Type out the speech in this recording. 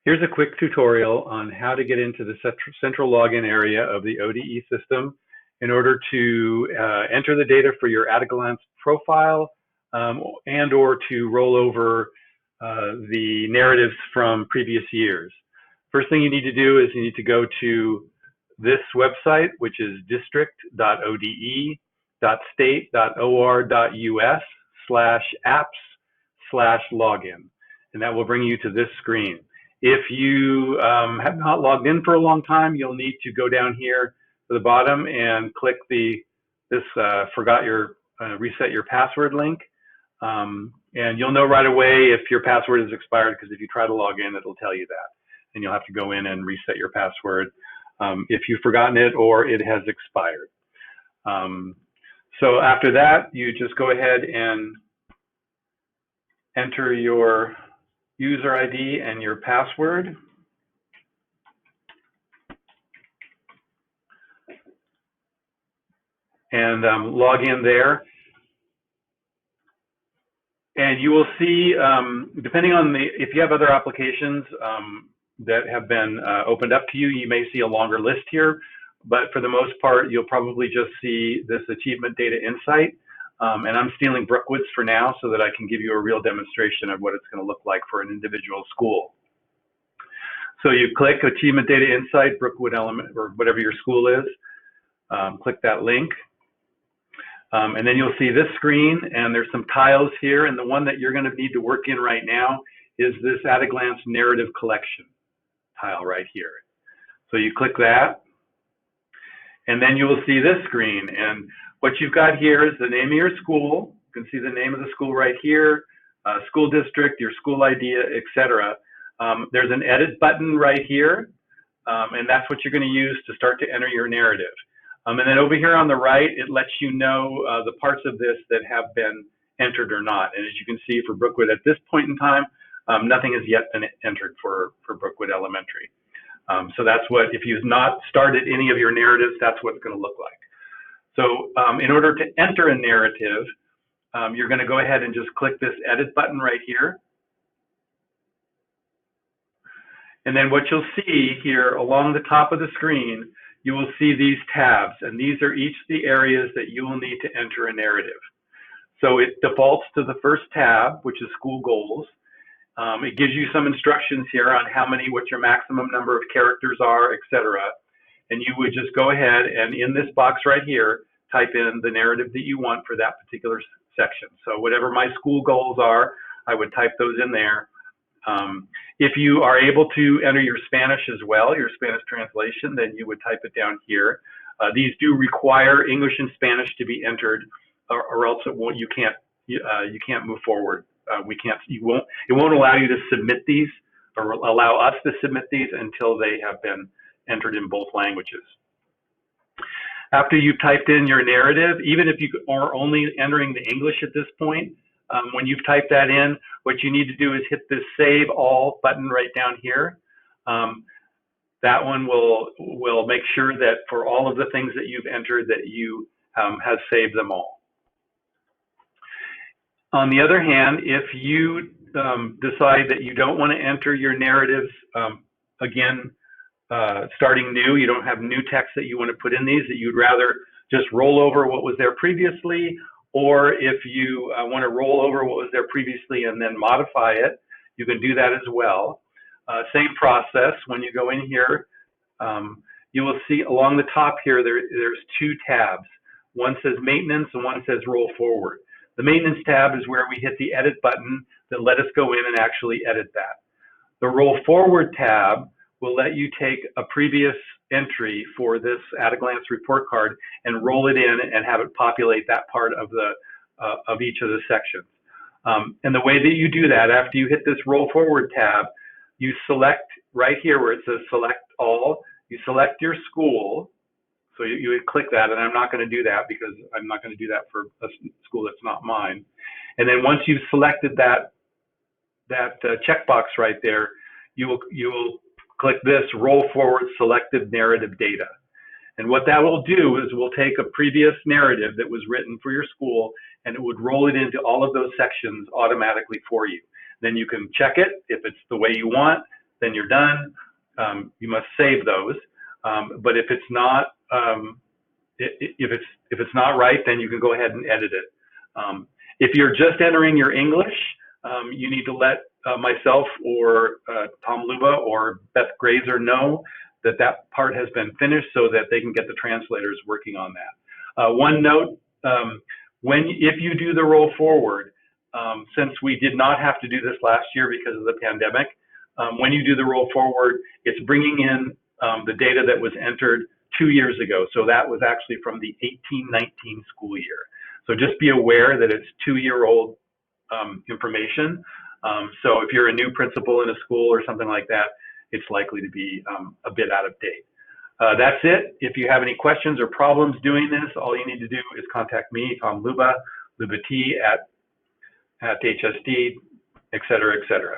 Here's a quick tutorial on how to get into the central login area of the ODE system in order to enter the data for your at-a-glance profile and or to roll over the narratives from previous years. First thing you need to do is you need to go to this website, which is district.ode.state.or.us/apps/login, and that will bring you to this screen. If you have not logged in for a long time, you'll need to go down here to the bottom and click this reset your password link. And you'll know right away if your password is expired, because if you try to log in, it'll tell you that. And you'll have to go in and reset your password if you've forgotten it or it has expired. So after that, you just go ahead and enter your user ID and your password. And log in there. And you will see, depending on if you have other applications that have been opened up to you, you may see a longer list here. But for the most part, you'll probably just see this Achievement Data Insight. And I'm stealing Brookwood's for now so that I can give you a real demonstration of what it's going to look like for an individual school. So you click Achievement Data Insight, Brookwood Element, or whatever your school is. Click that link. And then you'll see this screen, and there's some tiles here. And the one that you're going to need to work in right now is this at-a-glance narrative collection tile right here. So you click that. And then you will see this screen. And what you've got here is the name of your school. You can see the name of the school right here, school district, your school ID, etc. There's an edit button right here, and that's what you're going to use to start to enter your narrative. And then over here on the right, it lets you know the parts of this that have been entered or not. And as you can see for Brookwood at this point in time, nothing has yet been entered for Brookwood Elementary. So that's what, if you've not started any of your narratives, that's what it's going to look like. So in order to enter a narrative, you're going to go ahead and just click this edit button right here. And then what you'll see here along the top of the screen, you will see these tabs, and these are each the areas that you will need to enter a narrative. So it defaults to the first tab, which is school goals. It gives you some instructions here on what your maximum number of characters are, etc. And you would just go ahead and in this box right here, type in the narrative that you want for that particular section. So whatever my school goals are, I would type those in there. If you are able to enter your Spanish as well, your Spanish translation, then you would type it down here. These do require English and Spanish to be entered, or else you can't move forward. It won't allow you to submit these or allow us to submit these until they have been entered in both languages. After you've typed in your narrative, even if you are only entering the English at this point, when you've typed that in, what you need to do is hit this Save All button right down here. That one will make sure that for all of the things that you've entered that you have saved them all. On the other hand, if you decide that you don't want to enter your narratives again, starting new, you don't have new text that you want to put in these, that you'd rather just roll over what was there previously, or if you want to roll over what was there previously and then modify it, you can do that as well. Same process. When you go in here, you will see along the top here, there's two tabs. One says maintenance and one says roll forward. The maintenance tab is where we hit the edit button that let us go in and actually edit that. The roll forward tab will let you take a previous entry for this at-a-glance report card and roll it in and have it populate that part of each of the sections. And the way that you do that, after you hit this roll forward tab, you select right here where it says select all, you select your school. So you would click that, and I'm not going to do that because I'm not going to do that for a school that's not mine. And then once you've selected that checkbox right there, you will click this roll forward selected narrative data. And what that will do is we'll take a previous narrative that was written for your school, and it would roll it into all of those sections automatically for you. Then you can check it if it's the way you want, then you're done. You must save those. But if it's not, if it's not right, then you can go ahead and edit it. If you're just entering your English, you need to let myself or Tom Luba or Beth Grazer know that that part has been finished so that they can get the translators working on that. One note, if you do the roll forward, since we did not have to do this last year because of the pandemic, when you do the roll forward, it's bringing in the data that was entered 2 years ago. So that was actually from the 18-19 school year. So just be aware that it's 2-year-old information. So if you're a new principal in a school or something like that, it's likely to be a bit out of date. That's it. If you have any questions or problems doing this, all you need to do is contact me, Tom Luba, Luba T at HSD, et cetera, et cetera.